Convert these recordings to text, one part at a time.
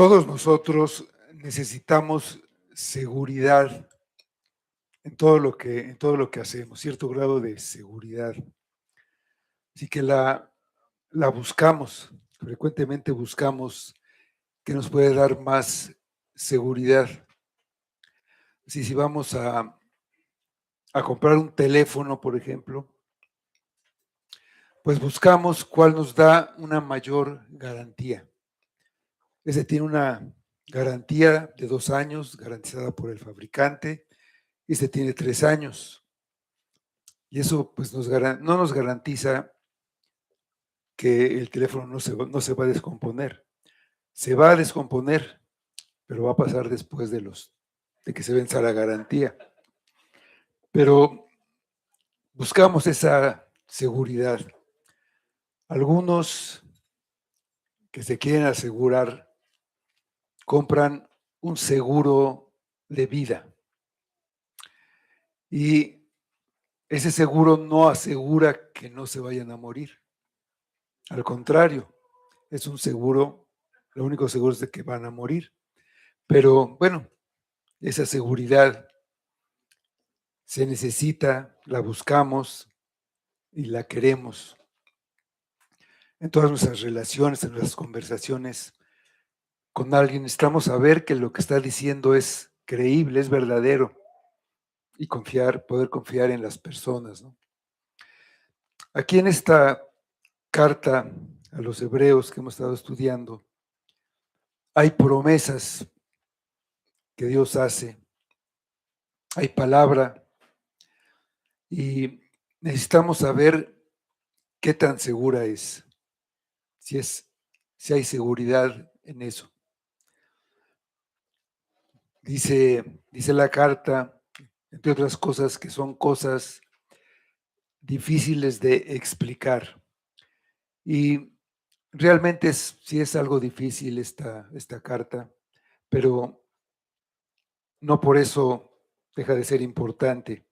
Todos nosotros necesitamos seguridad en todo lo que hacemos, cierto grado de seguridad. Así que la buscamos, frecuentemente buscamos que nos puede dar más seguridad. Si vamos a comprar un teléfono, por ejemplo, pues buscamos cuál nos da una mayor garantía. Ese tiene una garantía de 2 años, garantizada por el fabricante. Este tiene 3 años. Y eso pues no nos garantiza que el teléfono no se va a descomponer. Se va a descomponer, pero va a pasar después de que se venza la garantía. Pero buscamos esa seguridad. Algunos que se quieren asegurar compran un seguro de vida. Y ese seguro no asegura que no se vayan a morir. Al contrario, es un seguro, lo único seguro es de que van a morir. Pero bueno, esa seguridad se necesita, la buscamos y la queremos. En todas nuestras relaciones, en nuestras conversaciones con alguien, necesitamos saber que lo que está diciendo es creíble, es verdadero y poder confiar en las personas, ¿no? Aquí en esta carta a los hebreos que hemos estado estudiando, hay promesas que Dios hace, hay palabra y necesitamos saber qué tan segura es, si hay seguridad en eso. Dice la carta, entre otras cosas, que son cosas difíciles de explicar. Y realmente sí es algo difícil esta carta, pero no por eso deja de ser importante,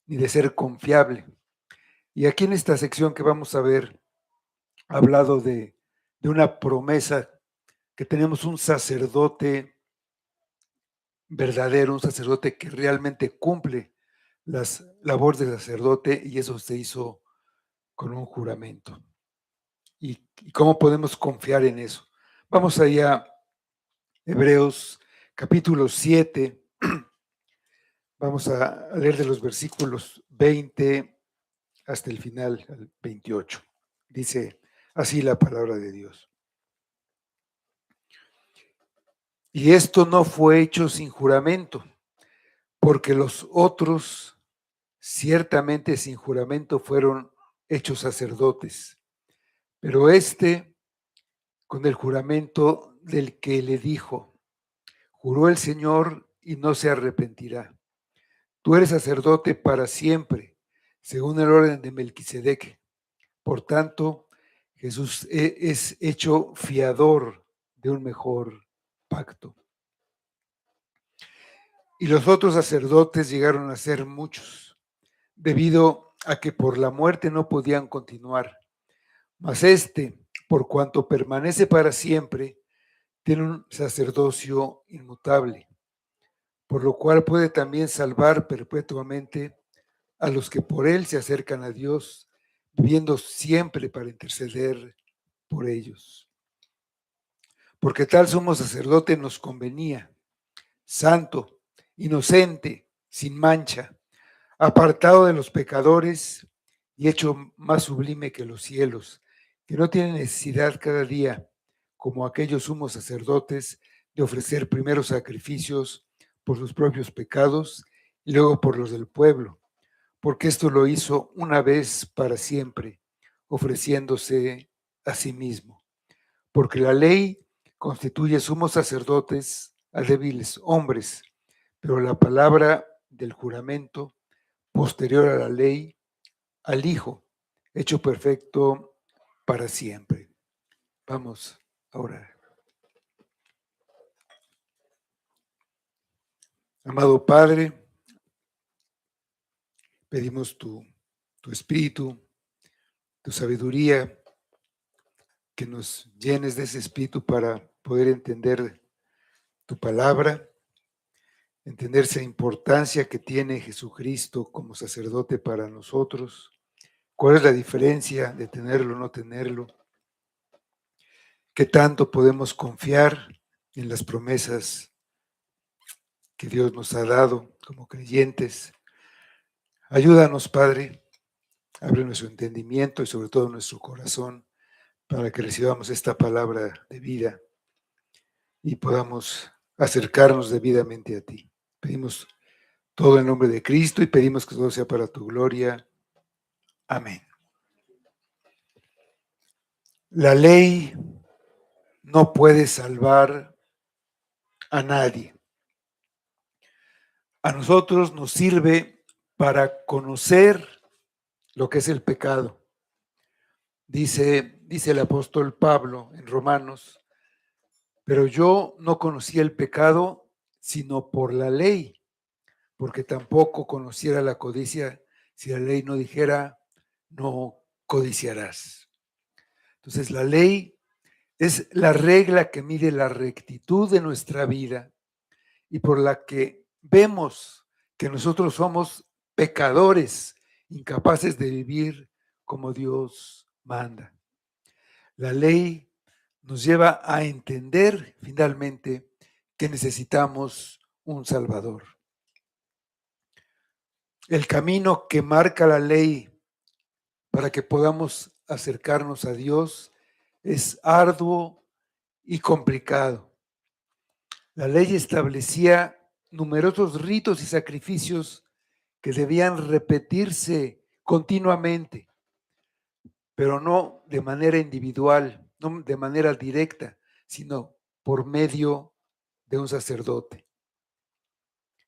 ni de ser confiable. Y aquí en esta sección que vamos a ver, ha hablado de una promesa, que tenemos un sacerdote verdadero, un sacerdote que realmente cumple las labores de sacerdote, y eso se hizo con un juramento. ¿Y cómo podemos confiar en eso? Vamos allá a Hebreos capítulo 7, vamos a leer de los versículos 20 hasta el final, al 28. Dice así la palabra de Dios. Y esto no fue hecho sin juramento, porque los otros ciertamente sin juramento fueron hechos sacerdotes, pero este con el juramento del que le dijo, juró el Señor y no se arrepentirá. Tú eres sacerdote para siempre, según el orden de Melquisedec. Por tanto, Jesús es hecho fiador de un mejor pacto. Y los otros sacerdotes llegaron a ser muchos, debido a que por la muerte no podían continuar. Mas este, por cuanto permanece para siempre, tiene un sacerdocio inmutable, por lo cual puede también salvar perpetuamente a los que por él se acercan a Dios, viviendo siempre para interceder por ellos. Porque tal sumo sacerdote nos convenía, santo, inocente, sin mancha, apartado de los pecadores y hecho más sublime que los cielos, que no tiene necesidad cada día, como aquellos sumos sacerdotes, de ofrecer primero sacrificios por sus propios pecados y luego por los del pueblo, porque esto lo hizo una vez para siempre, ofreciéndose a sí mismo. Porque la ley constituye sumos sacerdotes a débiles hombres, pero la palabra del juramento, posterior a la ley, al Hijo, hecho perfecto para siempre. Vamos a orar. Amado Padre, pedimos tu espíritu, tu sabiduría, que nos llenes de ese espíritu para poder entender tu palabra, entender esa importancia que tiene Jesucristo como sacerdote para nosotros, cuál es la diferencia de tenerlo o no tenerlo, qué tanto podemos confiar en las promesas que Dios nos ha dado como creyentes. Ayúdanos, Padre, abre nuestro entendimiento y sobre todo nuestro corazón para que recibamos esta palabra de vida y podamos acercarnos debidamente a ti. Pedimos todo en nombre de Cristo y pedimos que todo sea para tu gloria. Amén. La ley no puede salvar a nadie. A nosotros nos sirve para conocer lo que es el pecado. Dice el apóstol Pablo en Romanos, pero yo no conocía el pecado sino por la ley, porque tampoco conociera la codicia si la ley no dijera, no codiciarás. Entonces la ley es la regla que mide la rectitud de nuestra vida y por la que vemos que nosotros somos pecadores, incapaces de vivir como Dios manda. La ley nos lleva a entender finalmente que necesitamos un Salvador. El camino que marca la ley para que podamos acercarnos a Dios es arduo y complicado. La ley establecía numerosos ritos y sacrificios que debían repetirse continuamente, pero no de manera individual, no de manera directa, sino por medio de un sacerdote.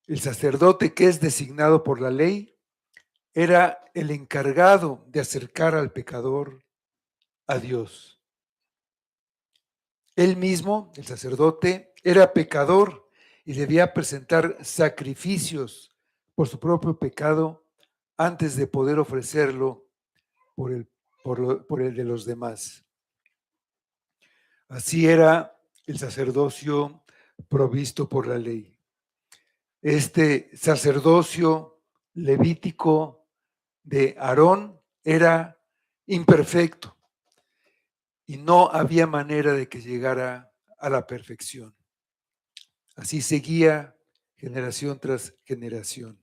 El sacerdote que es designado por la ley era el encargado de acercar al pecador a Dios. Él mismo, el sacerdote, era pecador y debía presentar sacrificios por su propio pecado antes de poder ofrecerlo por el de los demás. Así era el sacerdocio provisto por la ley. Este sacerdocio levítico de Aarón era imperfecto y no había manera de que llegara a la perfección. Así seguía generación tras generación.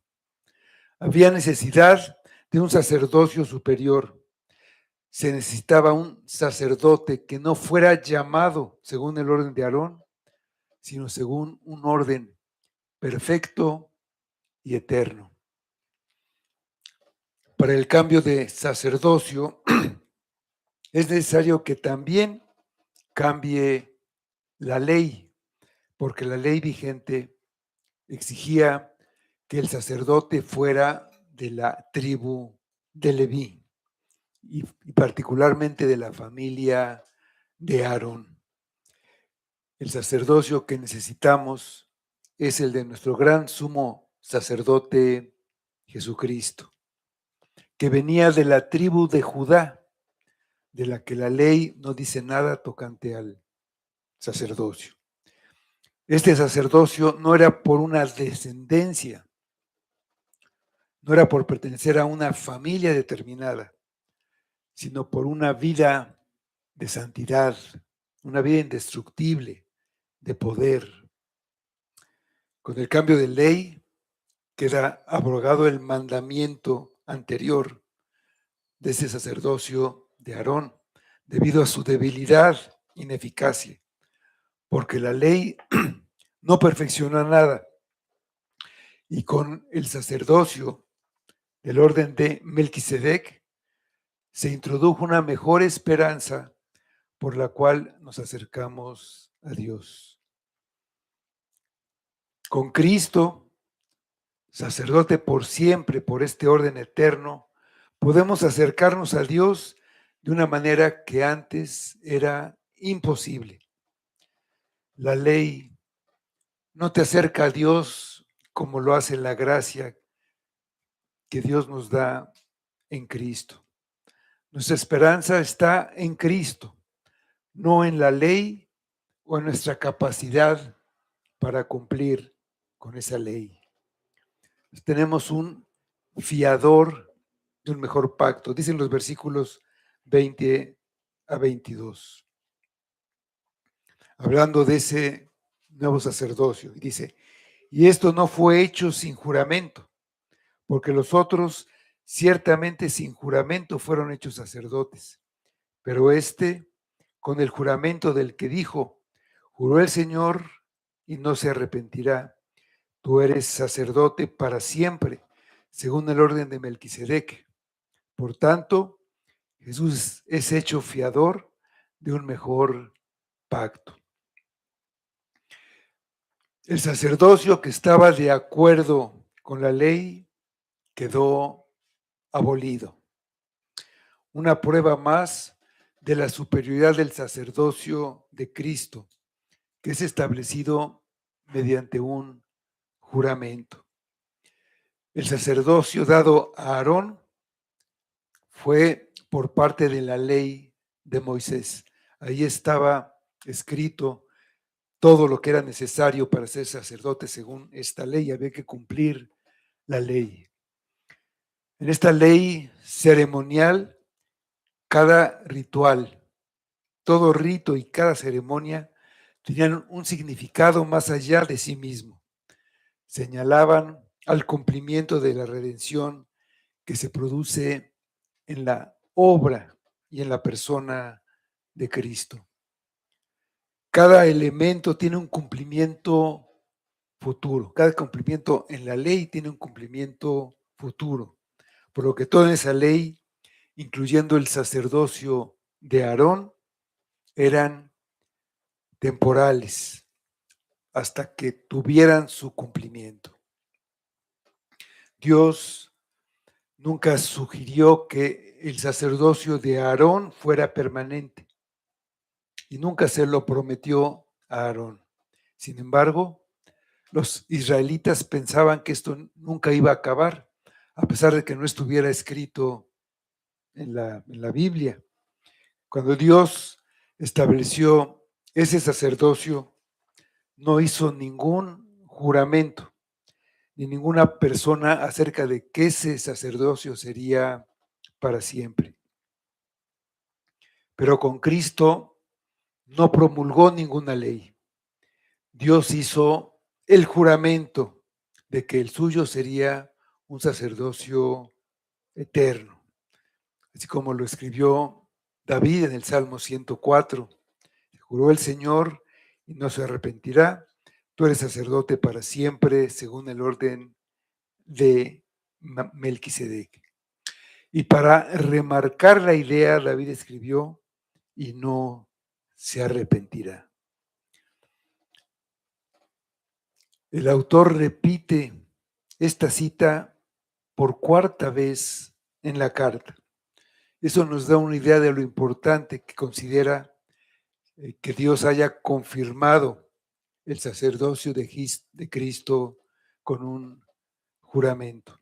Había necesidad de un sacerdocio superior. Se necesitaba un sacerdote que no fuera llamado según el orden de Aarón, sino según un orden perfecto y eterno. Para el cambio de sacerdocio es necesario que también cambie la ley, porque la ley vigente exigía que el sacerdote fuera de la tribu de Leví y particularmente de la familia de Aarón. El sacerdocio que necesitamos es el de nuestro gran sumo sacerdote Jesucristo, que venía de la tribu de Judá, de la que la ley no dice nada tocante al sacerdocio. Este sacerdocio no era por una descendencia, no era por pertenecer a una familia determinada, sino por una vida de santidad, una vida indestructible, de poder. Con el cambio de ley queda abrogado el mandamiento anterior de ese sacerdocio de Aarón, debido a su debilidad, ineficacia, porque la ley no perfecciona nada. Y con el sacerdocio del orden de Melquisedec se introdujo una mejor esperanza por la cual nos acercamos a Dios. Con Cristo, sacerdote por siempre, por este orden eterno, podemos acercarnos a Dios de una manera que antes era imposible. La ley no te acerca a Dios como lo hace la gracia que Dios nos da en Cristo. Nuestra esperanza está en Cristo, no en la ley o en nuestra capacidad para cumplir con esa ley. Tenemos un fiador de un mejor pacto, dicen los versículos 20 a 22, hablando de ese nuevo sacerdocio, y dice: y esto no fue hecho sin juramento, porque los otros ciertamente sin juramento fueron hechos sacerdotes, pero este con el juramento del que dijo: juró el Señor y no se arrepentirá, tú eres sacerdote para siempre, según el orden de Melquisedec. Por tanto, Jesús es hecho fiador de un mejor pacto. El sacerdocio que estaba de acuerdo con la ley quedó abolido. Una prueba más de la superioridad del sacerdocio de Cristo, que es establecido mediante un juramento. El sacerdocio dado a Aarón fue por parte de la ley de Moisés. Ahí estaba escrito todo lo que era necesario para ser sacerdote según esta ley. Había que cumplir la ley. En esta ley ceremonial, cada ritual, todo rito y cada ceremonia tenían un significado más allá de sí mismo. Señalaban al cumplimiento de la redención que se produce en la obra y en la persona de Cristo. Cada elemento tiene un cumplimiento futuro. Cada cumplimiento en la ley tiene un cumplimiento futuro. Por lo que toda esa ley, incluyendo el sacerdocio de Aarón, eran temporales hasta que tuvieran su cumplimiento. Dios nunca sugirió que el sacerdocio de Aarón fuera permanente y nunca se lo prometió a Aarón. Sin embargo, los israelitas pensaban que esto nunca iba a acabar, a pesar de que no estuviera escrito en la Biblia. Cuando Dios estableció ese sacerdocio, no hizo ningún juramento ni ninguna persona acerca de que ese sacerdocio sería para siempre. Pero con Cristo no promulgó ninguna ley. Dios hizo el juramento de que el suyo sería un sacerdocio eterno, así como lo escribió David en el Salmo 104. Juró el Señor y no se arrepentirá. Tú eres sacerdote para siempre, según el orden de Melquisedec. Y para remarcar la idea, David escribió: y no se arrepentirá. El autor repite esta cita por cuarta vez en la carta. Eso nos da una idea de lo importante que considera que Dios haya confirmado el sacerdocio de Cristo con un juramento.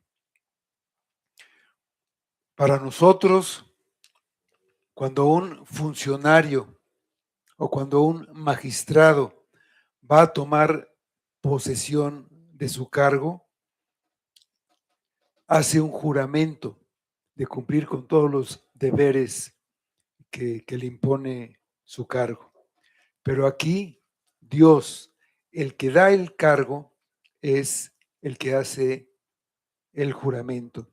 Para nosotros, cuando un funcionario o cuando un magistrado va a tomar posesión de su cargo, hace un juramento de cumplir con todos los deberes que le impone su cargo. Pero aquí Dios, el que da el cargo, es el que hace el juramento.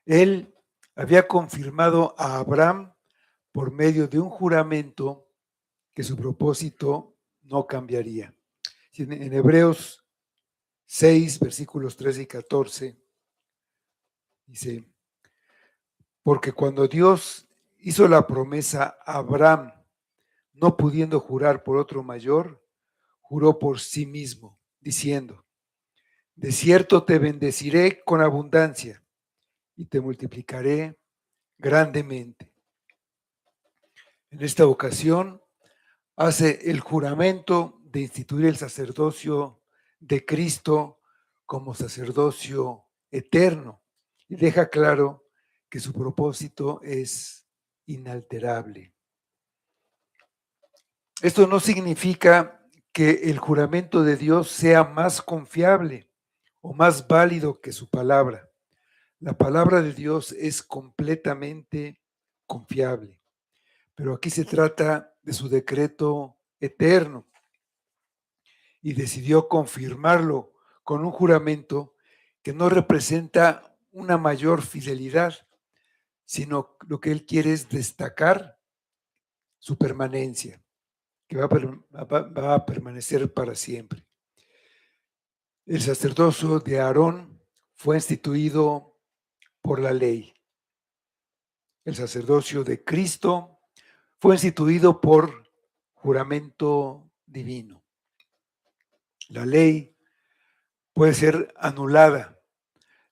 Él había confirmado a Abraham por medio de un juramento que su propósito no cambiaría. En Hebreos 6, versículos 13 y 14, dice: porque cuando Dios hizo la promesa a Abraham, no pudiendo jurar por otro mayor, juró por sí mismo, diciendo: de cierto te bendeciré con abundancia y te multiplicaré grandemente. En esta ocasión hace el juramento de instituir el sacerdocio de Cristo como sacerdocio eterno y deja claro que su propósito es inalterable. Esto no significa que el juramento de Dios sea más confiable o más válido que su palabra. La palabra de Dios es completamente confiable, pero aquí se trata de su decreto eterno y decidió confirmarlo con un juramento que no representa una mayor fidelidad, sino lo que él quiere es destacar su permanencia, que va a permanecer para siempre. El sacerdocio de Aarón fue instituido por la ley. El sacerdocio de Cristo fue instituido por juramento divino. La ley puede ser anulada,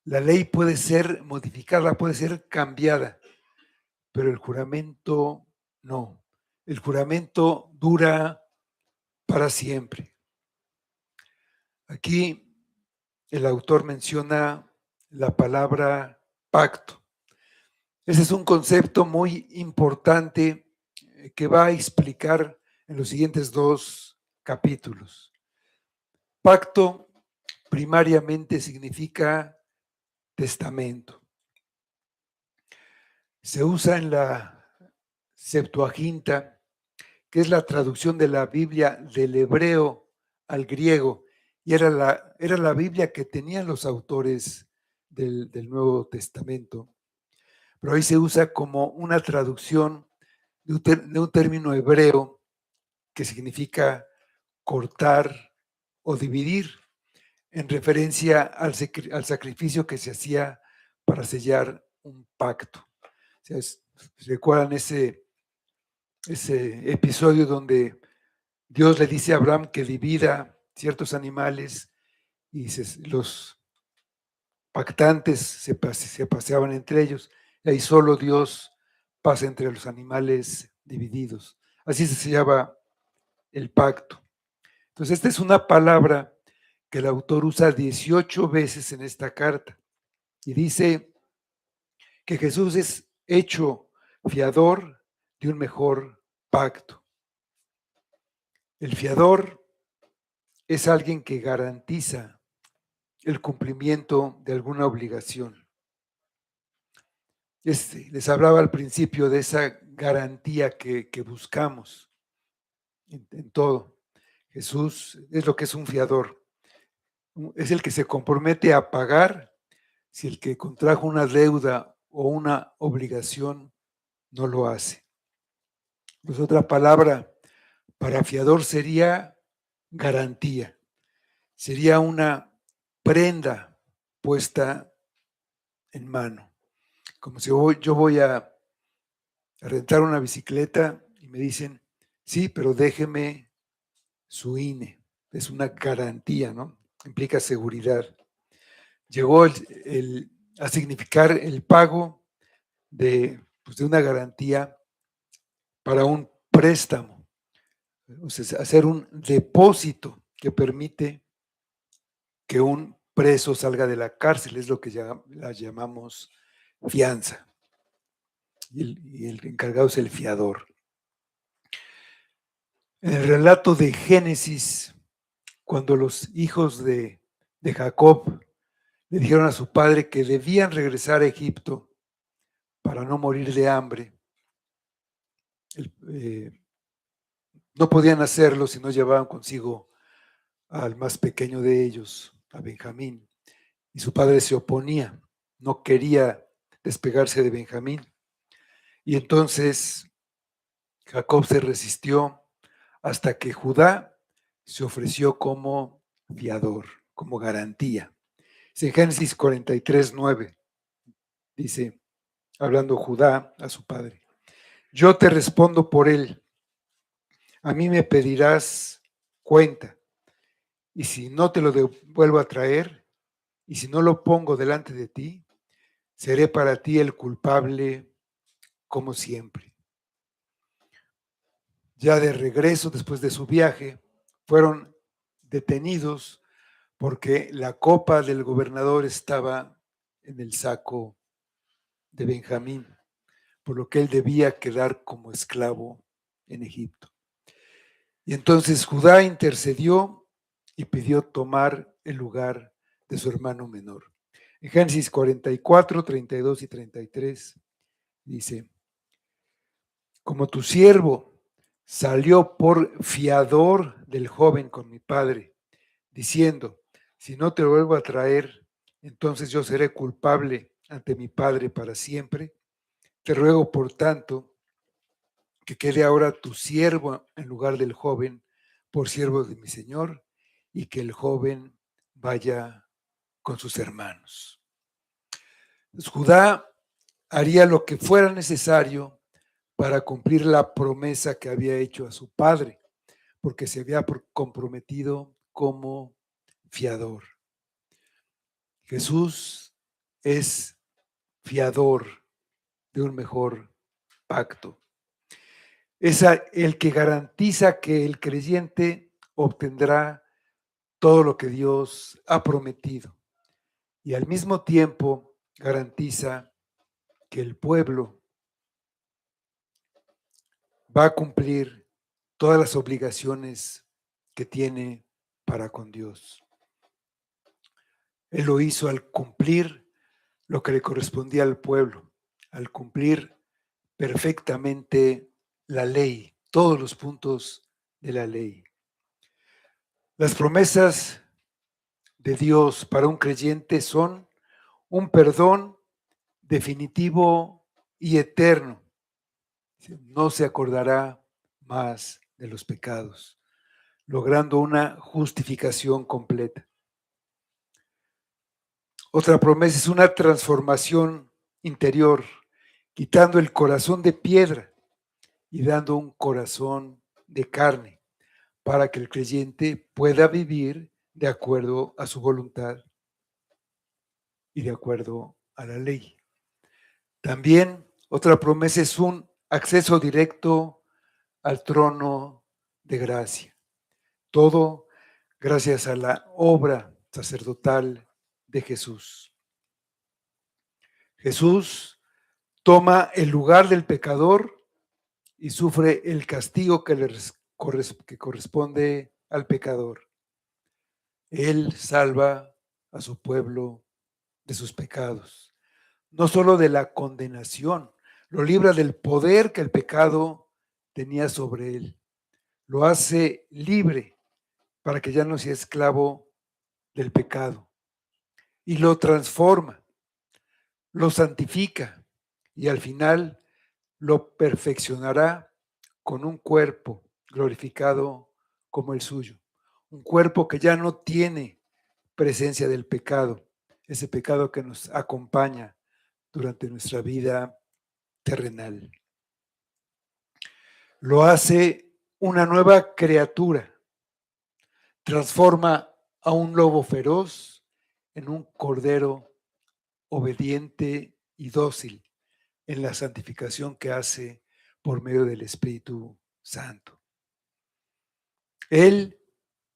la ley puede ser modificada, puede ser cambiada, pero el juramento no. El juramento dura para siempre. Aquí el autor menciona la palabra pacto. Ese es un concepto muy importante que va a explicar en los siguientes 2 capítulos. Pacto primariamente significa testamento. Se usa en la Septuaginta, que es la traducción de la Biblia del hebreo al griego, y era la Biblia que tenían los autores del Nuevo Testamento. Pero ahí se usa como una traducción de un término hebreo que significa cortar o dividir, en referencia al sacrificio que se hacía para sellar un pacto. O sea, ¿recuerdan ese episodio donde Dios le dice a Abraham que divida ciertos animales y los pactantes se paseaban entre ellos? Y ahí solo Dios pasa entre los animales divididos. Así se sellaba el pacto. Entonces, esta es una palabra que el autor usa 18 veces en esta carta y dice que Jesús es hecho fiador de un mejor pacto. El fiador es alguien que garantiza el cumplimiento de alguna obligación. Les hablaba al principio de esa garantía que buscamos en todo. Jesús es lo que es un fiador. Es el que se compromete a pagar si el que contrajo una deuda o una obligación no lo hace. Pues otra palabra para fiador sería garantía. Sería una prenda puesta en mano. Como si yo voy a rentar una bicicleta y me dicen, sí, pero déjeme su INE. Es una garantía, ¿no? Implica seguridad. Llegó a significar el pago pues de una garantía para un préstamo, o sea, hacer un depósito que permite que un preso salga de la cárcel, es lo que la llamamos fianza. Y el encargado es el fiador. En el relato de Génesis, cuando los hijos de Jacob le dijeron a su padre que debían regresar a Egipto para no morir de hambre, no podían hacerlo si no llevaban consigo al más pequeño de ellos, a Benjamín, y su padre se oponía, no quería despegarse de Benjamín. Y entonces Jacob se resistió hasta que Judá se ofreció como fiador, como garantía. En Génesis 43:9 dice, hablando Judá a su padre, yo te respondo por él, a mí me pedirás cuenta, y si no te lo vuelvo a traer, y si no lo pongo delante de ti, seré para ti el culpable como siempre. Ya de regreso, después de su viaje, fueron detenidos porque la copa del gobernador estaba en el saco de Benjamín, por lo que él debía quedar como esclavo en Egipto. Y entonces Judá intercedió y pidió tomar el lugar de su hermano menor. En Génesis 44, 32 y 33 dice: como tu siervo salió por fiador del joven con mi padre, diciendo: si no te lo vuelvo a traer, entonces yo seré culpable ante mi padre para siempre. Te ruego, por tanto, que quede ahora tu siervo en lugar del joven, por siervo de mi señor, y que el joven vaya con sus hermanos. Entonces, Judá haría lo que fuera necesario para cumplir la promesa que había hecho a su padre, porque se había comprometido como fiador. Jesús es fiador de un mejor pacto. Es el que garantiza que el creyente obtendrá todo lo que Dios ha prometido y al mismo tiempo garantiza que el pueblo va a cumplir todas las obligaciones que tiene para con Dios. Él lo hizo al cumplir lo que le correspondía al pueblo, al cumplir perfectamente la ley, todos los puntos de la ley. Las promesas de Dios para un creyente son un perdón definitivo y eterno. No se acordará más de los pecados, logrando una justificación completa. Otra promesa es una transformación interior, quitando el corazón de piedra y dando un corazón de carne, para que el creyente pueda vivir de acuerdo a su voluntad y de acuerdo a la ley. También otra promesa es un acceso directo al trono de gracia. Todo gracias a la obra sacerdotal de Jesús. Jesús toma el lugar del pecador y sufre el castigo que corresponde al pecador. Él salva a su pueblo de sus pecados, no solo de la condenación, lo libra del poder que el pecado tenía sobre él, lo hace libre para que ya no sea esclavo del pecado y lo transforma, lo santifica y al final lo perfeccionará con un cuerpo glorificado como el suyo, un cuerpo que ya no tiene presencia del pecado, ese pecado que nos acompaña durante nuestra vida terrenal. Lo hace una nueva criatura, transforma a un lobo feroz en un cordero obediente y dócil en la santificación que hace por medio del Espíritu Santo. Él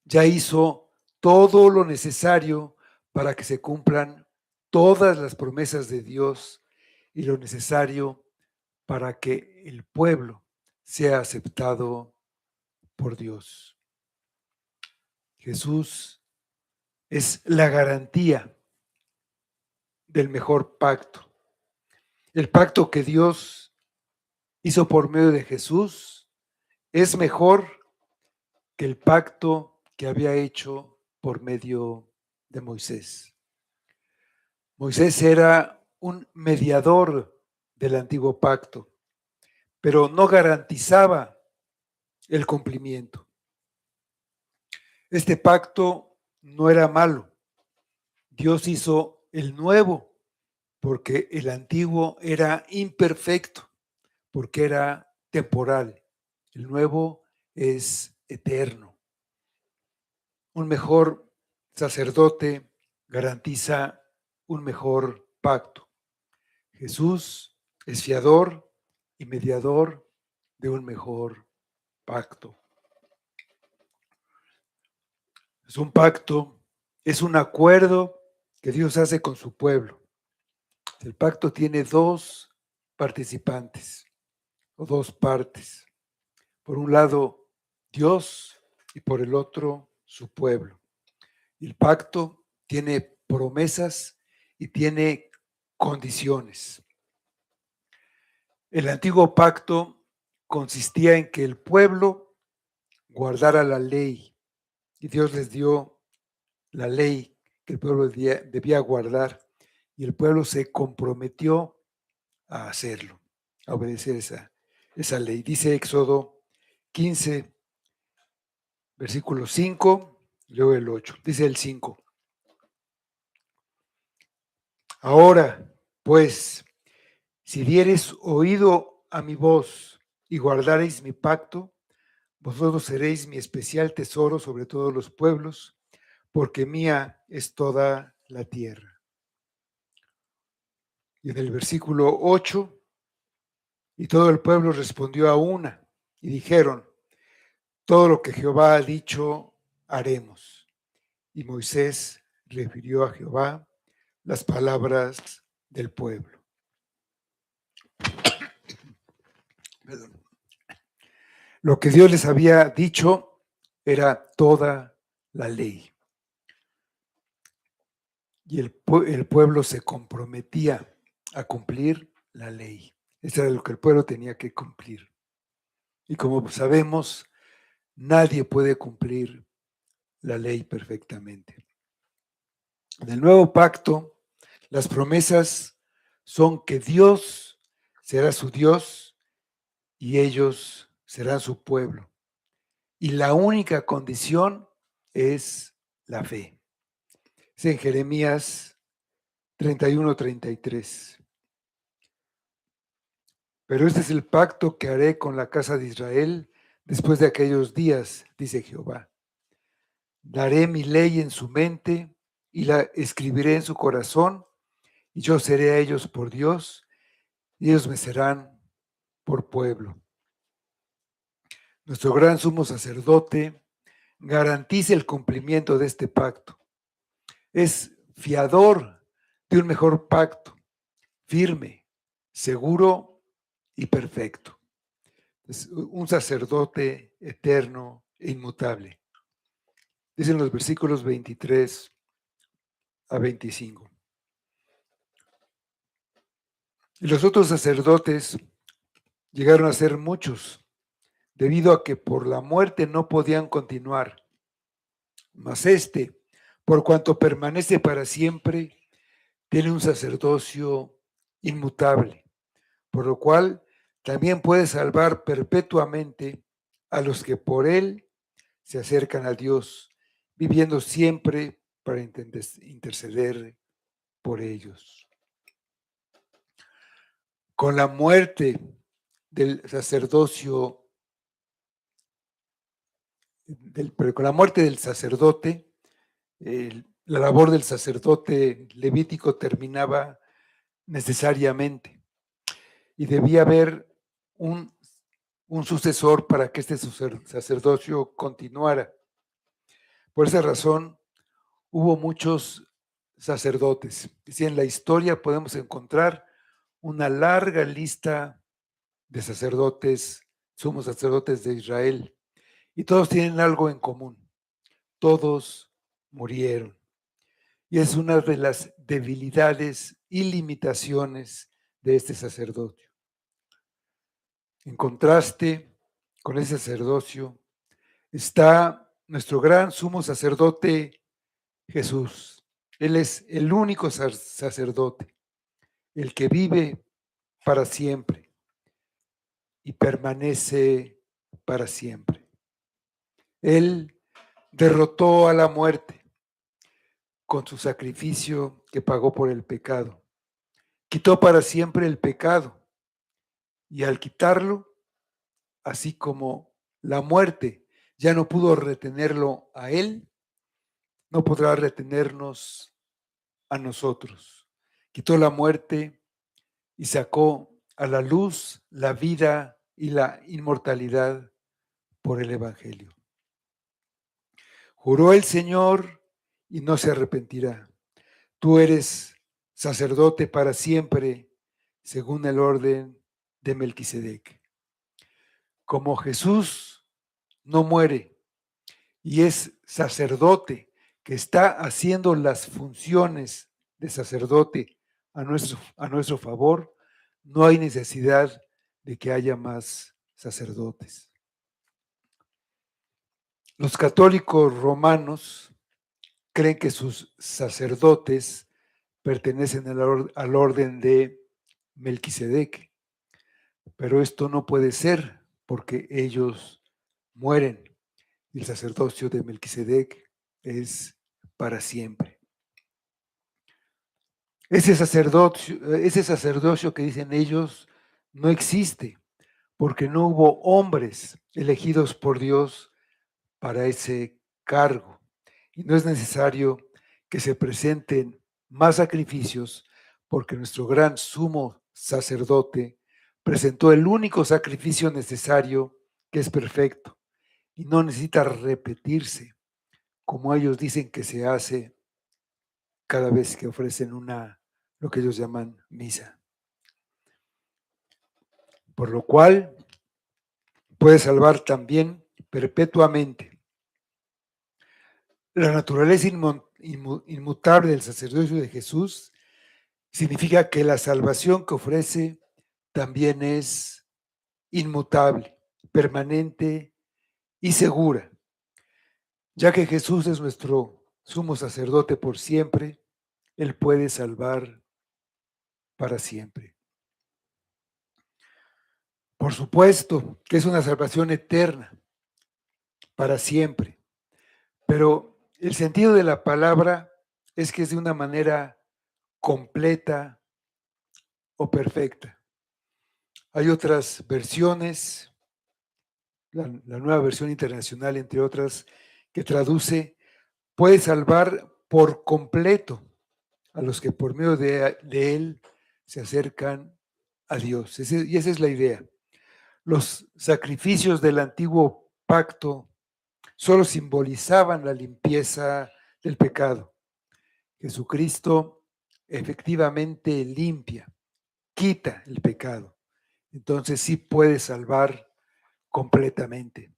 ya hizo todo lo necesario para que se cumplan todas las promesas de Dios y lo necesario para que el pueblo sea aceptado por Dios. Jesús es la garantía del mejor pacto. El pacto que Dios hizo por medio de Jesús es mejor que el pacto que había hecho por medio de Moisés. Moisés era un mediador del antiguo pacto, pero no garantizaba el cumplimiento. Este pacto no era malo. Dios hizo el nuevo porque el antiguo era imperfecto, porque era temporal. El nuevo es eterno. Un mejor sacerdote garantiza un mejor pacto. Jesús es fiador y mediador de un mejor pacto. Es un pacto, es un acuerdo que Dios hace con su pueblo. El pacto tiene dos participantes o dos partes. Por un lado, Dios y por el otro su pueblo. El pacto tiene promesas y tiene condiciones. El antiguo pacto consistía en que el pueblo guardara la ley y Dios les dio la ley que el pueblo debía guardar y el pueblo se comprometió a hacerlo, a obedecer esa ley. Dice Éxodo 15, versículo 5, luego el 8. Dice el 5. Ahora, pues, si diereis oído a mi voz y guardareis mi pacto, vosotros seréis mi especial tesoro sobre todos los pueblos, porque mía es toda la tierra. Y en el versículo 8, y todo el pueblo respondió a una, y dijeron, todo lo que Jehová ha dicho, haremos. Y Moisés refirió a Jehová las palabras del pueblo. Perdón. Lo que Dios les había dicho era toda la ley. Y el pueblo se comprometía a cumplir la ley. Eso era lo que el pueblo tenía que cumplir. Y como sabemos, nadie puede cumplir la ley perfectamente. En el nuevo pacto, las promesas son que Dios será su Dios y ellos serán su pueblo. Y la única condición es la fe. Es en Jeremías 31-33. Pero este es el pacto que haré con la casa de Israel después de aquellos días, dice Jehová. Daré mi ley en su mente y la escribiré en su corazón, y yo seré a ellos por Dios, y ellos me serán por pueblo. Nuestro gran sumo sacerdote garantiza el cumplimiento de este pacto. Es fiador de un mejor pacto, firme, seguro y perfecto. Es un sacerdote eterno e inmutable. Dicen los versículos 23 a 25. Y los otros sacerdotes llegaron a ser muchos, debido a que por la muerte no podían continuar. Mas por cuanto permanece para siempre, tiene un sacerdocio inmutable, por lo cual también puede salvar perpetuamente a los que por él se acercan a Dios, viviendo siempre para interceder por ellos. Con la muerte del sacerdocio, con la muerte del sacerdote, la labor del sacerdote levítico terminaba necesariamente y debía haber un sucesor para que este sacerdocio continuara. Por esa razón, hubo muchos sacerdotes. Si en la historia podemos encontrar una larga lista de sacerdotes, sumos sacerdotes de Israel, y todos tienen algo en común. Todos murieron. Y es una de las debilidades y limitaciones de este sacerdocio. En contraste con ese sacerdocio está nuestro gran sumo sacerdote Jesús. Él es el único sacerdote, el que vive para siempre y permanece para siempre. Él derrotó a la muerte con su sacrificio que pagó por el pecado. Quitó para siempre el pecado y al quitarlo, así como la muerte ya no pudo retenerlo a él, no podrá retenernos a nosotros. Quitó la muerte y sacó a la luz la vida y la inmortalidad por el Evangelio. Juró el Señor y no se arrepentirá. Tú eres sacerdote para siempre, según el orden de Melquisedec. Como Jesús no muere y es sacerdote que está haciendo las funciones de sacerdote a nuestro favor, no hay necesidad de que haya más sacerdotes. Los católicos romanos creen que sus sacerdotes pertenecen al orden de Melquisedec, pero esto no puede ser porque ellos mueren y el sacerdocio de Melquisedec es para siempre. Ese sacerdocio que dicen ellos no existe porque no hubo hombres elegidos por Dios para ese cargo. Y no es necesario que se presenten más sacrificios porque nuestro gran sumo sacerdote presentó el único sacrificio necesario que es perfecto y no necesita repetirse como ellos dicen que se hace cada vez que ofrecen lo que ellos llaman misa. Por lo cual puede salvar también perpetuamente. La naturaleza inmutable del sacerdocio de Jesús significa que la salvación que ofrece también es inmutable, permanente y segura. Ya que Jesús es nuestro sumo sacerdote por siempre, Él puede salvar para siempre. Por supuesto que es una salvación eterna, para siempre, pero el sentido de la palabra es que es de una manera completa o perfecta. Hay otras versiones, la nueva versión internacional, entre otras, que traduce, puede salvar por completo a los que por medio de él se acercan a Dios. Y esa es la idea. Los sacrificios del antiguo pacto solo simbolizaban la limpieza del pecado. Jesucristo efectivamente limpia, quita el pecado. Entonces sí puede salvar completamente.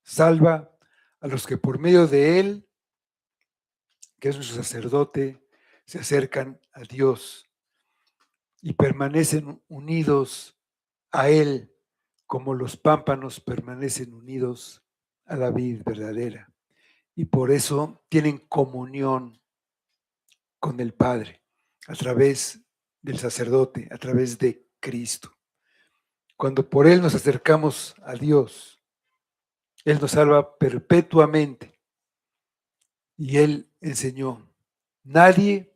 Salva a los que por medio de él, que es nuestro sacerdote, se acercan a Dios y permanecen unidos a él como los pámpanos permanecen unidos a la vid verdadera. Y por eso tienen comunión con el Padre a través del sacerdote, a través de Cristo. Cuando por él nos acercamos a Dios, él nos salva perpetuamente. Y él enseñó, nadie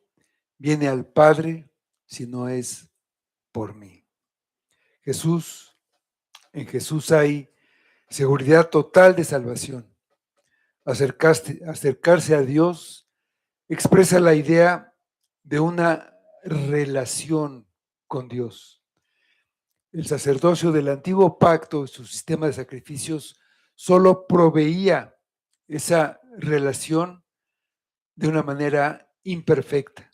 viene al Padre si no es por mí. En Jesús hay seguridad total de salvación. Acercarse a Dios expresa la idea de una relación con Dios. El sacerdocio del antiguo pacto, su sistema de sacrificios, solo proveía esa relación de una manera imperfecta.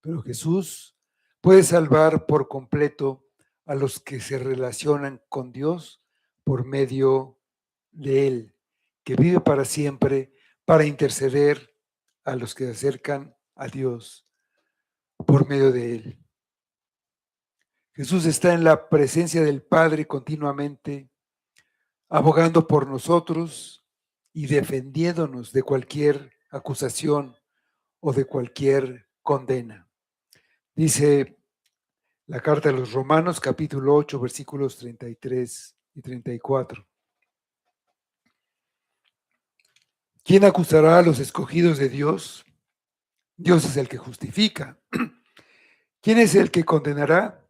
Pero Jesús puede salvar por completo a los que se relacionan con Dios por medio de Él, que vive para siempre para interceder a los que se acercan a Dios por medio de Él. Jesús está en la presencia del Padre continuamente, abogando por nosotros y defendiéndonos de cualquier acusación o de cualquier condena. Dice la carta de los Romanos, capítulo 8, versículos 33 y 34. ¿Quién acusará a los escogidos de Dios? Dios es el que justifica. ¿Quién es el que condenará?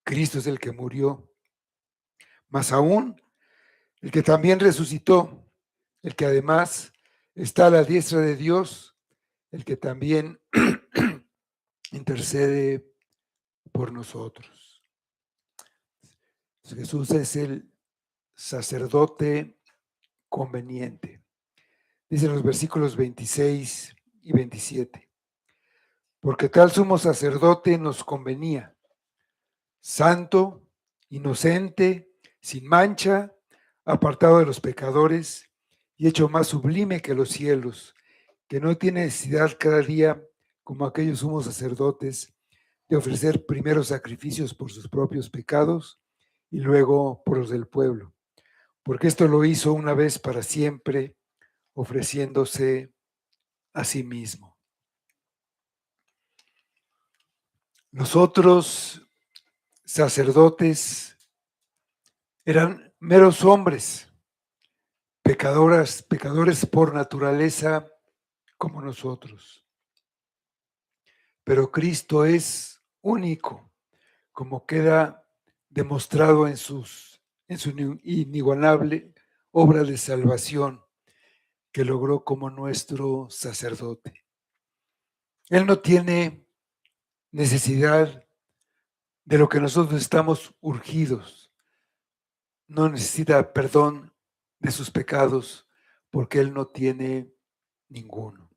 Cristo es el que murió. Más aún, el que también resucitó, el que además está a la diestra de Dios, el que también intercede por nosotros. Jesús es el sacerdote conveniente. Dicen los versículos 26 y 27. Porque tal sumo sacerdote nos convenía, santo, inocente, sin mancha, apartado de los pecadores y hecho más sublime que los cielos, que no tiene necesidad cada día, como aquellos sumos sacerdotes, de ofrecer primero sacrificios por sus propios pecados y luego por los del pueblo, porque esto lo hizo una vez para siempre, ofreciéndose a sí mismo. Los otros sacerdotes eran meros hombres, pecadores por naturaleza como nosotros. Pero Cristo es único, como queda demostrado en su inigualable obra de salvación que logró como nuestro sacerdote. Él no tiene necesidad de lo que nosotros estamos urgidos. No necesita perdón de sus pecados porque Él no tiene ninguno.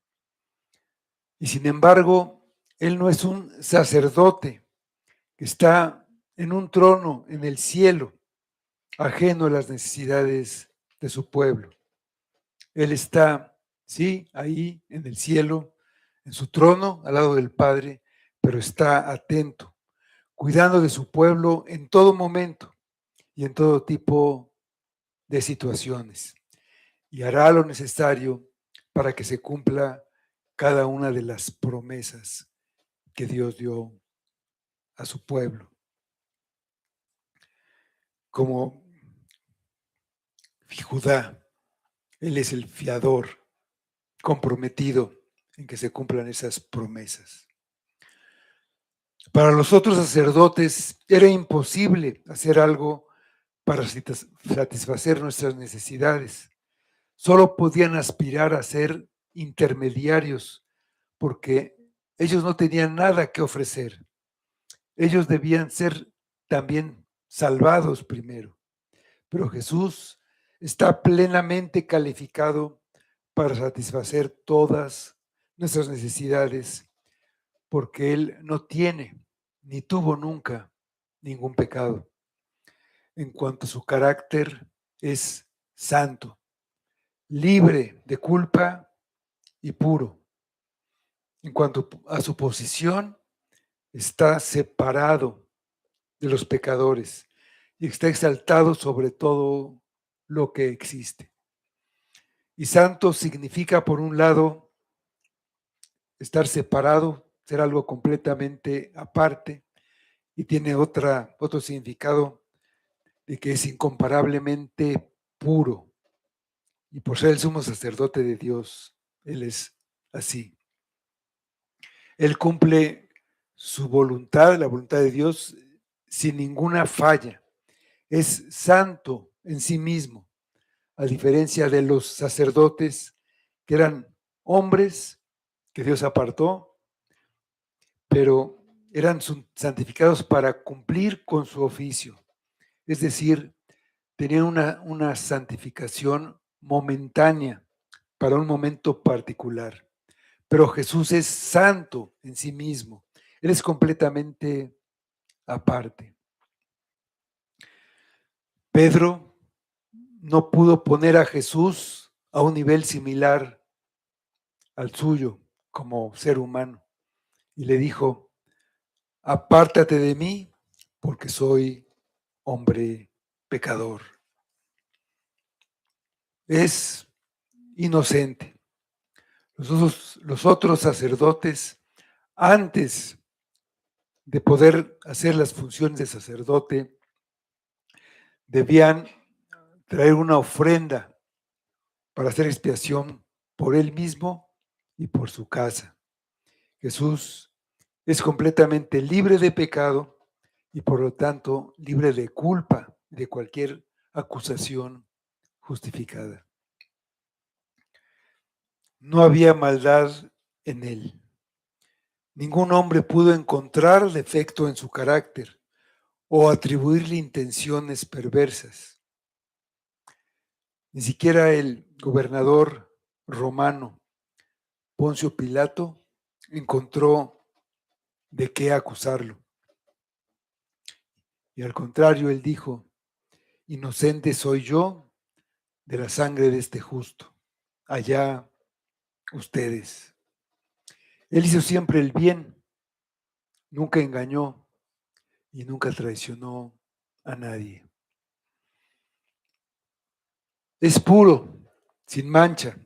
Y sin embargo, Él no es un sacerdote que está en un trono en el cielo, ajeno a las necesidades de su pueblo. Él está, sí, ahí en el cielo, en su trono, al lado del Padre, pero está atento, cuidando de su pueblo en todo momento y en todo tipo de situaciones. Y hará lo necesario para que se cumpla cada una de las promesas que Dios dio a su pueblo. Como Judá, Él es el fiador comprometido en que se cumplan esas promesas. Para los otros sacerdotes era imposible hacer algo para satisfacer nuestras necesidades. Solo podían aspirar a ser intermediarios porque ellos no tenían nada que ofrecer. Ellos debían ser también salvados primero. Pero Jesús está plenamente calificado para satisfacer todas nuestras necesidades porque Él no tiene ni tuvo nunca ningún pecado. En cuanto a su carácter, es santo, libre de culpa y puro. En cuanto a su posición, está separado de los pecadores y está exaltado sobre todo lo que existe. Y santo significa, por un lado, estar separado, ser algo completamente aparte, y tiene otro significado de que es incomparablemente puro. Y por ser el sumo sacerdote de Dios, Él es así. Él cumple su voluntad, la voluntad de Dios, sin ninguna falla. Es santo en sí mismo, a diferencia de los sacerdotes que eran hombres que Dios apartó, pero eran santificados para cumplir con su oficio. Es decir, tenían una santificación momentánea para un momento particular. Pero Jesús es santo en sí mismo. Él es completamente aparte. Pedro no pudo poner a Jesús a un nivel similar al suyo como ser humano. Y le dijo, apártate de mí porque soy hombre pecador. Es inocente. Los otros sacerdotes, antes de poder hacer las funciones de sacerdote, debían traer una ofrenda para hacer expiación por él mismo y por su casa. Jesús es completamente libre de pecado y por lo tanto libre de culpa, de cualquier acusación justificada. No había maldad en él. Ningún hombre pudo encontrar defecto en su carácter o atribuirle intenciones perversas. Ni siquiera el gobernador romano, Poncio Pilato, encontró de qué acusarlo. Y al contrario, él dijo, inocente soy yo de la sangre de este justo. Allá ustedes. Él hizo siempre el bien, nunca engañó y nunca traicionó a nadie. Es puro, sin mancha,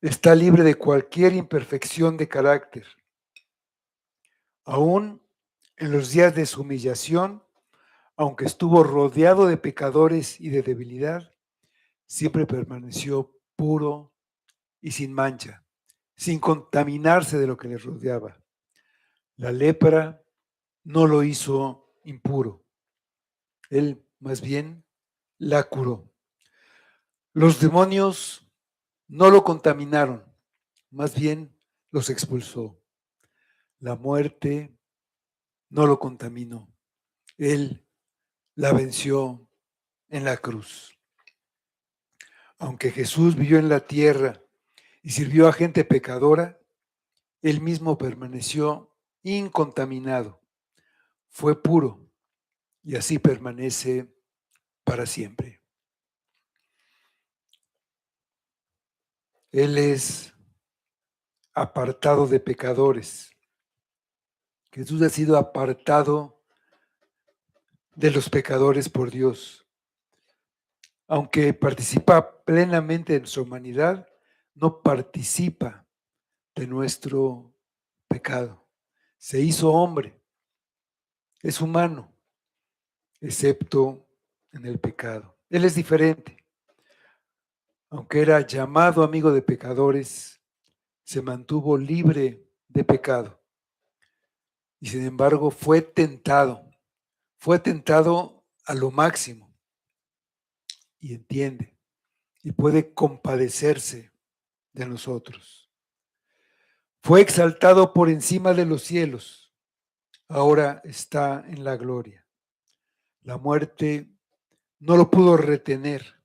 está libre de cualquier imperfección de carácter. Aún en los días de su humillación, aunque estuvo rodeado de pecadores y de debilidad, siempre permaneció puro y sin mancha, sin contaminarse de lo que le rodeaba. La lepra no lo hizo impuro, él más bien la curó. Los demonios no lo contaminaron, más bien los expulsó. La muerte no lo contaminó, él la venció en la cruz. Aunque Jesús vivió en la tierra y sirvió a gente pecadora, él mismo permaneció incontaminado, fue puro y así permanece para siempre. Él es apartado de pecadores. Jesús ha sido apartado de los pecadores por Dios. Aunque participa plenamente en su humanidad, no participa de nuestro pecado. Se hizo hombre, es humano, excepto en el pecado. Él es diferente. Aunque era llamado amigo de pecadores, se mantuvo libre de pecado. Y sin embargo fue tentado a lo máximo y entiende y puede compadecerse de nosotros. Fue exaltado por encima de los cielos, ahora está en la gloria. La muerte no lo pudo retener,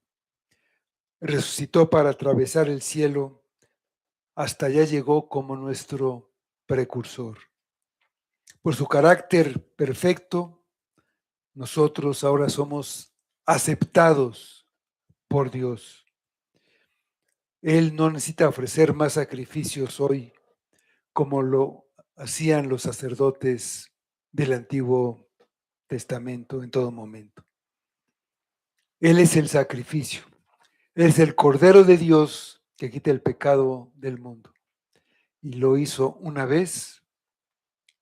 resucitó para atravesar el cielo, hasta allá llegó como nuestro precursor. Por su carácter perfecto, nosotros ahora somos aceptados por Dios. Él no necesita ofrecer más sacrificios hoy como lo hacían los sacerdotes del Antiguo Testamento en todo momento. Él es el sacrificio. Él es el Cordero de Dios que quita el pecado del mundo. Y lo hizo una vez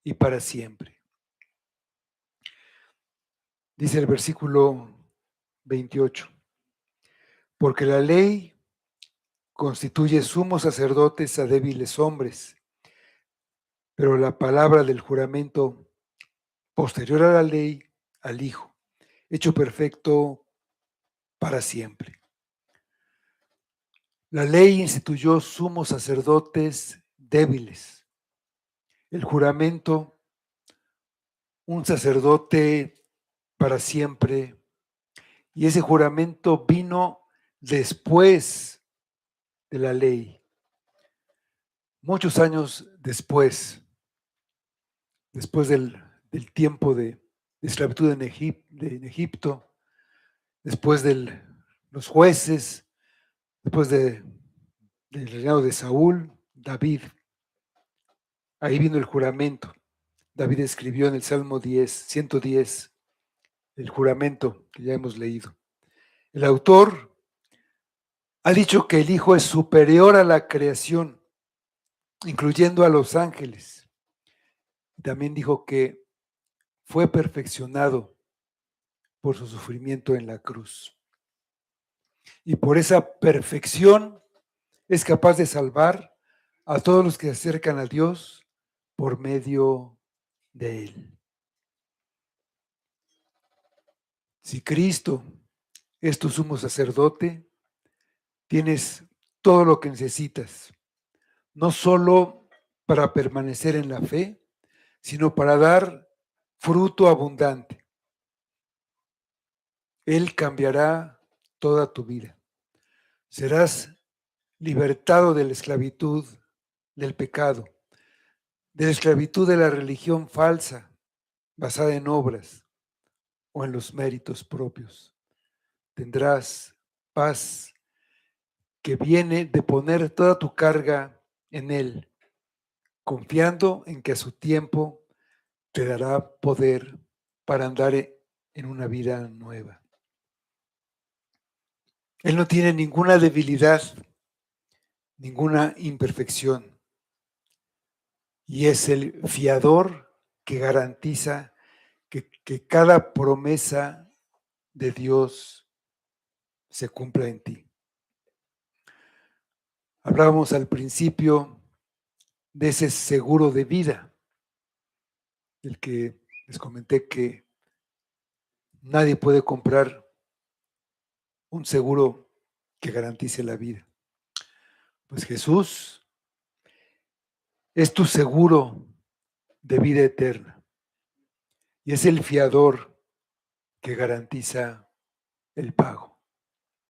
y para siempre. Dice el versículo 28. Porque la ley constituye sumos sacerdotes a débiles hombres, pero la palabra del juramento posterior a la ley, al Hijo, hecho perfecto para siempre. La ley instituyó sumos sacerdotes débiles. El juramento, un sacerdote para siempre. Y ese juramento vino después de la ley, muchos años después del tiempo de esclavitud en Egipto, después de los jueces, después del reinado de Saúl, David. Ahí vino el juramento. David escribió en el Salmo 110, el juramento que ya hemos leído. El autor ha dicho que el Hijo es superior a la creación, incluyendo a los ángeles. También dijo que fue perfeccionado por su sufrimiento en la cruz. Y por esa perfección es capaz de salvar a todos los que se acercan a Dios por medio de Él. Si Cristo es tu sumo sacerdote, tienes todo lo que necesitas, no solo para permanecer en la fe, sino para dar fruto abundante. Él cambiará toda tu vida. Serás libertado de la esclavitud del pecado, de la esclavitud de la religión falsa, basada en obras o en los méritos propios. Tendrás paz que viene de poner toda tu carga en Él, confiando en que a su tiempo te dará poder para andar en una vida nueva. Él no tiene ninguna debilidad, ninguna imperfección, y es el fiador que garantiza que cada promesa de Dios se cumpla en ti. Hablábamos al principio de ese seguro de vida, del que les comenté que nadie puede comprar un seguro que garantice la vida. Pues Jesús es tu seguro de vida eterna y es el fiador que garantiza el pago.